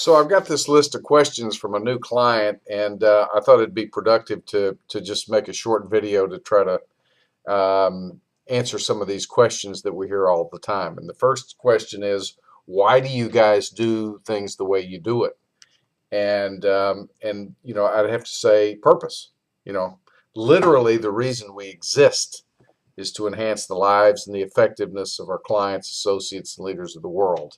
So I've got this list of questions from a new client, and I thought it'd be productive to just make a short video to try to answer some of these questions that we hear all the time. And the first question is, why do you guys do things the way you do it? And I'd have to say purpose. You know, Literally the reason we exist is to enhance the lives and the effectiveness of our clients, associates, and leaders of the world.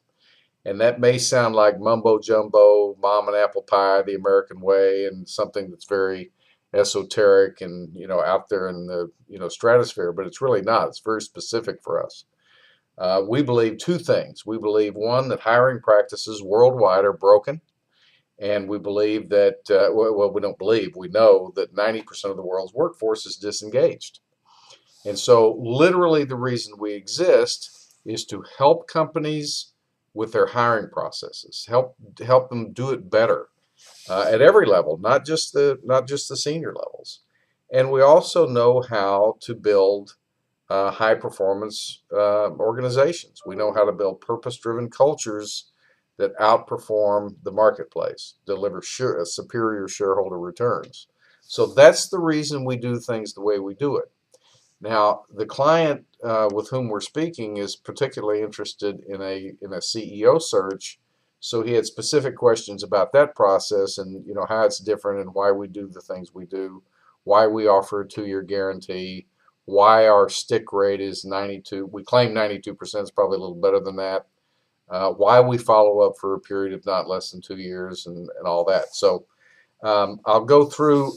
And that may sound like mumbo jumbo, mom and apple pie, the American way, and something that's very esoteric and out there in the stratosphere, but it's really not. It's very specific for us. We believe two things. We believe, one, that hiring practices worldwide are broken, and we believe that we don't believe, we know that 90% of the world's workforce is disengaged. And so, literally, the reason we exist is to help companies with their hiring processes, help them do it better at every level, not just the senior levels. And we also know how to build high performance organizations. We know how to build purpose driven cultures that outperform the marketplace, deliver superior shareholder returns. So that's the reason we do things the way we do it. Now, the client with whom we're speaking is particularly interested in a CEO search, so he had specific questions about that process and how it's different and why we do the things we do, why we offer a 2-year guarantee, why our stick rate is 92. We claim 92%, is probably a little better than that. Why we follow up for a period of not less than 2 years and all that. So I'll go through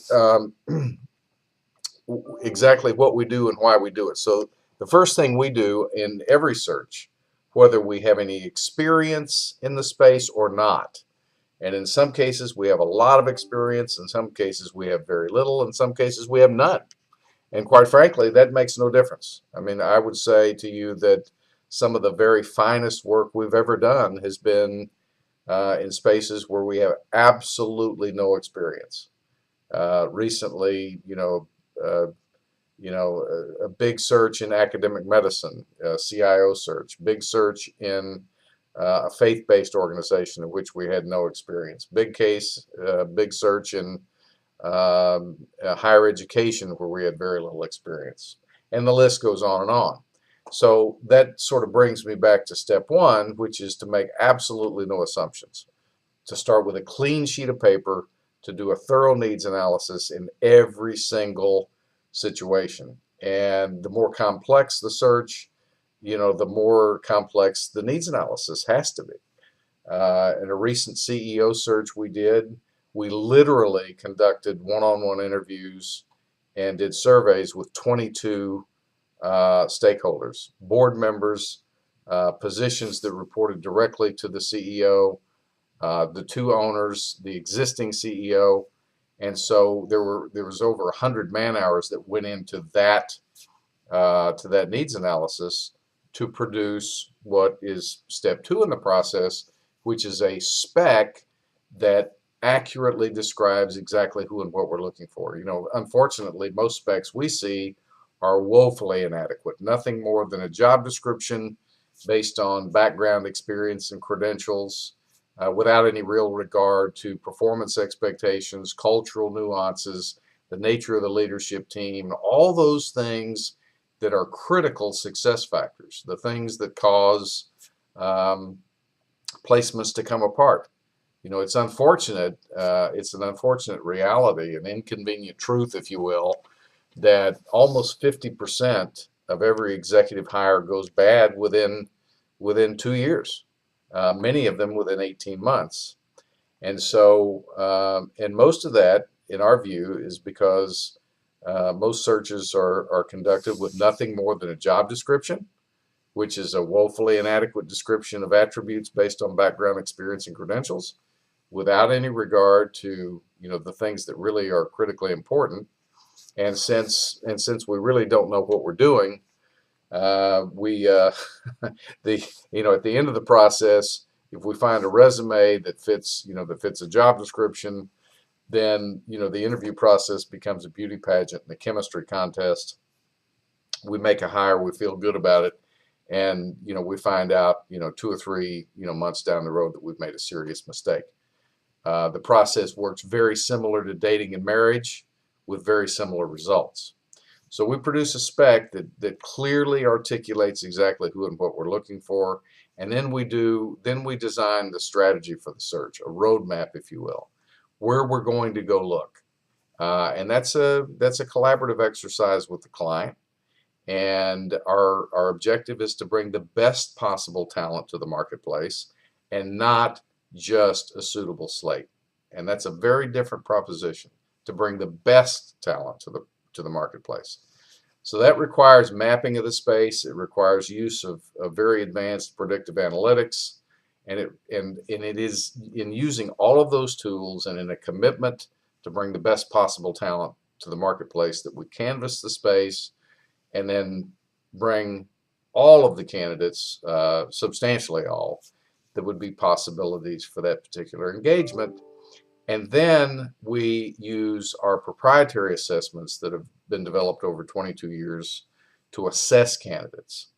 exactly what we do and why we do it. So the first thing we do in every search, whether we have any experience in the space or not, and in some cases we have a lot of experience, in some cases we have very little, in some cases we have none. And quite frankly, that makes no difference. I mean, I would say to you that some of the very finest work we've ever done has been in spaces where we have absolutely no experience. Recently, uh, a big search in academic medicine, a CIO search, big search in a faith-based organization in which we had no experience, big search in higher education where we had very little experience, and the list goes on and on. So that sort of brings me back to step one, which is to make absolutely no assumptions, to start with a clean sheet of paper, to do a thorough needs analysis in every single situation. And the more complex the search, the more complex the needs analysis has to be. In a recent CEO search we did, we literally conducted one-on-one interviews and did surveys with 22 stakeholders, board members, positions that reported directly to the CEO, the two owners, the existing CEO, and so there was over 100 man hours that went into that needs analysis to produce what is step two in the process, which is a spec that accurately describes exactly who and what we're looking for. Unfortunately, most specs we see are woefully inadequate. Nothing more than a job description based on background, experience, and credentials, without any real regard to performance expectations, cultural nuances, the nature of the leadership team, all those things that are critical success factors, the things that cause placements to come apart. It's unfortunate. It's an unfortunate reality, an inconvenient truth, if you will, that almost 50% of every executive hire goes bad within 2 years. Many of them within 18 months. And so, and most of that, in our view, is because most searches are conducted with nothing more than a job description, which is a woefully inadequate description of attributes based on background, experience, and credentials, without any regard to the things that really are critically important. And since we really don't know what we're doing, we at the end of the process, if we find a resume that fits a job description, then the interview process becomes a beauty pageant and a chemistry contest. We make a hire, we feel good about it, and we find out 2 or 3 months down the road that we've made a serious mistake. The process works very similar to dating and marriage with very similar results. So we produce a spec that clearly articulates exactly who and what we're looking for, and then we design the strategy for the search, a roadmap, if you will, where we're going to go look. And that's a collaborative exercise with the client. And our objective is to bring the best possible talent to the marketplace and not just a suitable slate. And that's a very different proposition, to bring the best talent to the marketplace. So that requires mapping of the space. It requires use of very advanced predictive analytics. And it is in using all of those tools and in a commitment to bring the best possible talent to the marketplace that we canvass the space and then bring all of the candidates, substantially all, that would be possibilities for that particular engagement. And then we use our proprietary assessments that have been developed over 22 years to assess candidates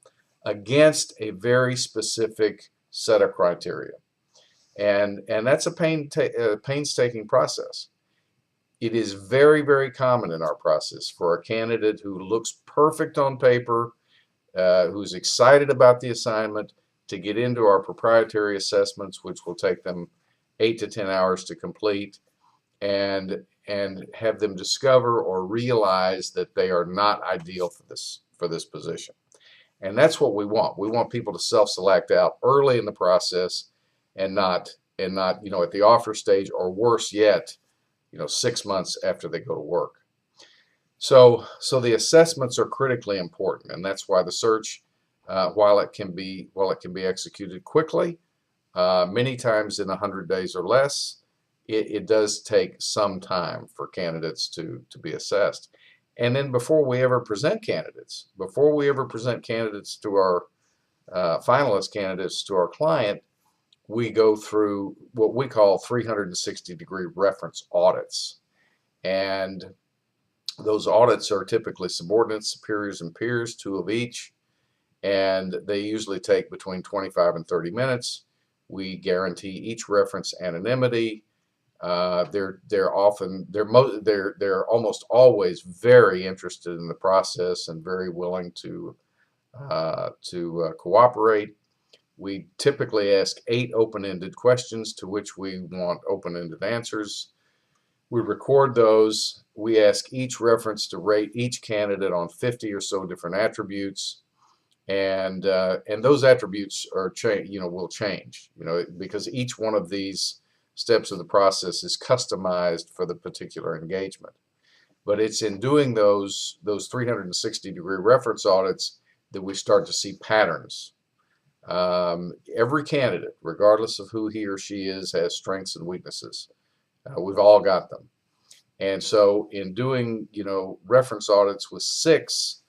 against a very specific set of criteria. And that's a painstaking process. It is very, very common in our process for a candidate who looks perfect on paper, who's excited about the assignment, to get into our proprietary assessments, which will take them 8 to 10 hours to complete, and have them discover or realize that they are not ideal for this position. And that's what we want. We want people to self-select out early in the process, and not at the offer stage, or worse yet, 6 months after they go to work. So the assessments are critically important, and that's why the search, while it can be executed quickly, many times in 100 days or less, it does take some time for candidates to be assessed. And then before we ever present candidates to our finalist candidates to our client, we go through what we call 360-degree reference audits. And those audits are typically subordinates, superiors, and peers, 2 of each. And they usually take between 25 and 30 minutes. We guarantee each reference anonymity. They're almost always very interested in the process and very willing to cooperate. We typically ask 8 open-ended questions to which we want open-ended answers. We record those. We ask each reference to rate each candidate on 50 or so different attributes, and those attributes will change, because each one of these steps of the process is customized for the particular engagement. But it's in doing those 360-degree reference audits that we start to see patterns. Every candidate, regardless of who he or she is, has strengths and weaknesses. We've all got them. And so in doing, reference audits with 6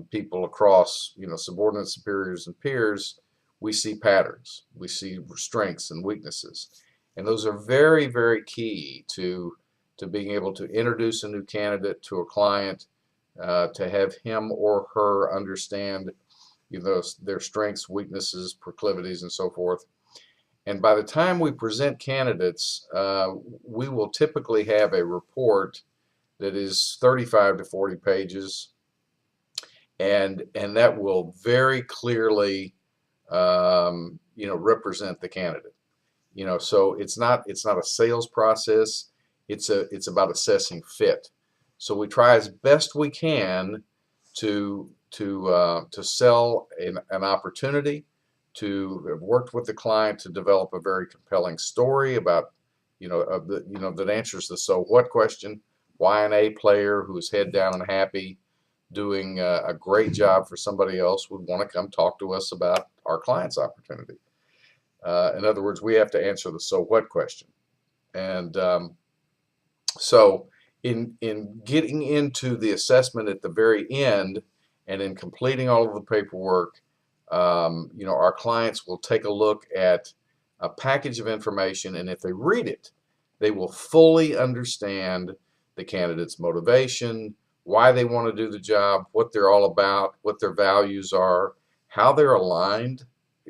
people across, subordinates, superiors, and peers, we see patterns. We see strengths and weaknesses. And those are very, very key to being able to introduce a new candidate to a client, to have him or her understand their strengths, weaknesses, proclivities, and so forth. And by the time we present candidates, we will typically have a report that is 35 to 40 pages, and that will very clearly represent the candidate. So it's not a sales process. It's about assessing fit. So we try as best we can to sell an opportunity, to have worked with the client to develop a very compelling story about that answers the so what question. Why an A player who's head down and happy, doing a great job for somebody else, would want to come talk to us about our client's opportunity. In other words, we have to answer the so what question. And so in getting into the assessment at the very end, and in completing all of the paperwork, our clients will take a look at a package of information, and if they read it, they will fully understand the candidate's motivation, why they want to do the job, what they're all about, what their values are, how they're aligned,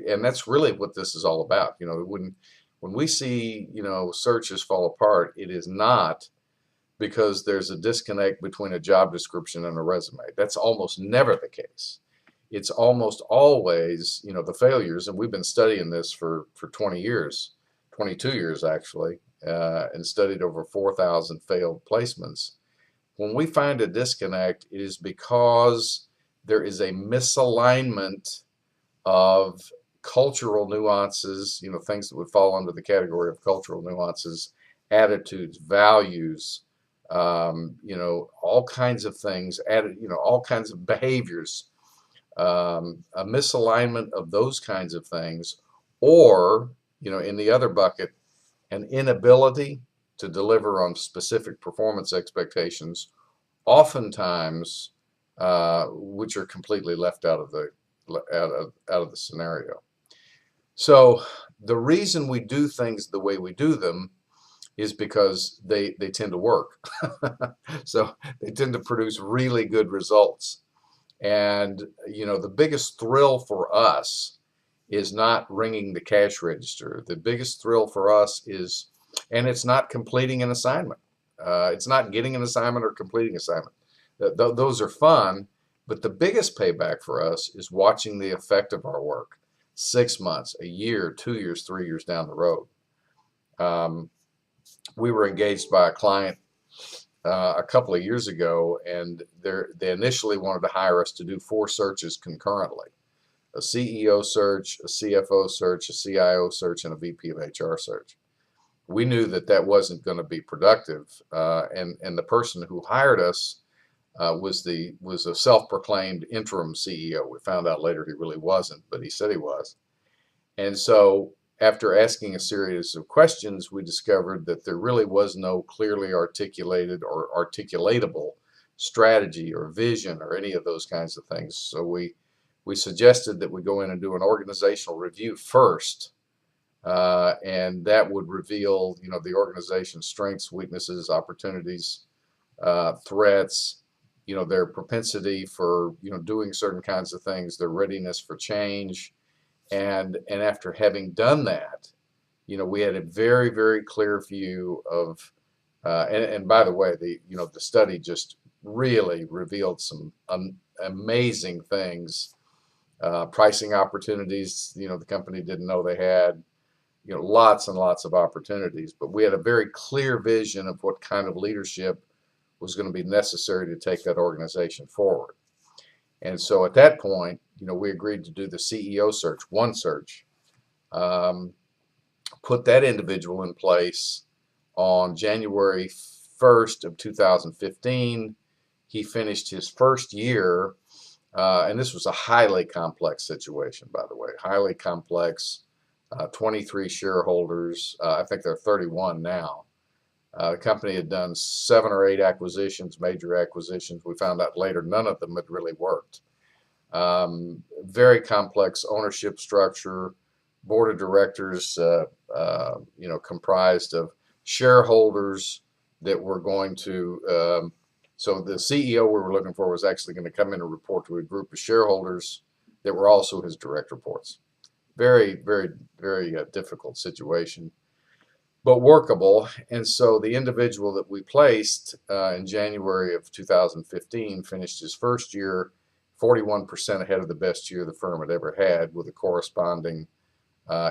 and that's really what this is all about. When we see, searches fall apart, it is not because there's a disconnect between a job description and a resume. That's almost never the case. It's almost always, the failures, and we've been studying this for 20 years, 22 years actually, and studied over 4,000 failed placements. When we find a disconnect, it is because there is a misalignment of cultural nuances, things that would fall under the category of cultural nuances, attitudes, values, all kinds of things, all kinds of behaviors, a misalignment of those kinds of things, or, in the other bucket, an inability to deliver on specific performance expectations, oftentimes, which are completely left out of the scenario. So the reason we do things the way we do them is because they tend to work. So they tend to produce really good results. And, the biggest thrill for us is not ringing the cash register. The biggest thrill for us is, and it's not completing an assignment. It's not getting an assignment or completing assignment. Those are fun, but the biggest payback for us is watching the effect of our work 6 months, a year, 2 years, 3 years down the road. We were engaged by a client a couple of years ago, and they initially wanted to hire us to do 4 searches concurrently: a CEO search, a CFO search, a CIO search, and a VP of HR search. We knew that wasn't going to be productive, and the person who hired us was a self-proclaimed interim CEO. We found out later he really wasn't, but he said he was. And so after asking a series of questions, we discovered that there really was no clearly articulated or articulatable strategy or vision or any of those kinds of things. So we suggested that we go in and do an organizational review first, and that would reveal, the organization's strengths, weaknesses, opportunities, threats, their propensity for, doing certain kinds of things, their readiness for change. And after having done that, we had a very, very clear view of, and by the way, the study just really revealed some amazing things, pricing opportunities, the company didn't know they had, lots and lots of opportunities. But we had a very clear vision of what kind of leadership was going to be necessary to take that organization forward. And so at that point, we agreed to do the CEO search, one search, put that individual in place on January 1st of 2015. He finished his first year, and this was a highly complex situation, by the way, highly complex, 23 shareholders. I think there are 31 now. The company had done 7 or 8 acquisitions, major acquisitions. We found out later none of them had really worked. Very complex ownership structure, board of directors, comprised of shareholders that were going to, so the CEO we were looking for was actually going to come in and report to a group of shareholders that were also his direct reports. Very, very, very difficult situation, but workable. And so the individual that we placed in January of 2015 finished his first year 41% ahead of the best year the firm had ever had, with a corresponding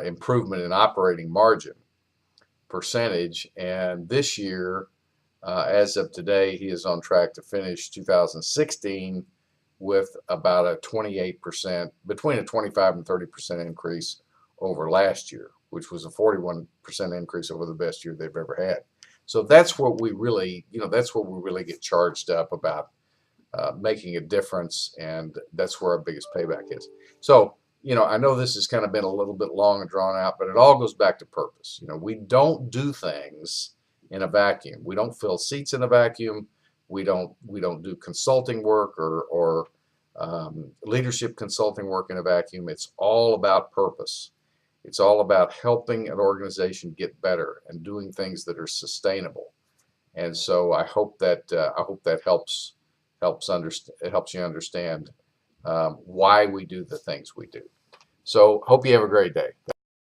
improvement in operating margin percentage. And this year, as of today, he is on track to finish 2016 with about a 28%, between a 25 and 30% increase over last year, which was a 41% increase over the best year they've ever had. So that's what we really, that's what we really get charged up about, making a difference, and that's where our biggest payback is. So, I know this has kind of been a little bit long and drawn out, but it all goes back to purpose. We don't do things in a vacuum. We don't fill seats in a vacuum. We don't do consulting work or leadership consulting work in a vacuum. It's all about purpose. It's all about helping an organization get better and doing things that are sustainable. And so I hope that helps you understand why we do the things we do. So hope you have a great day.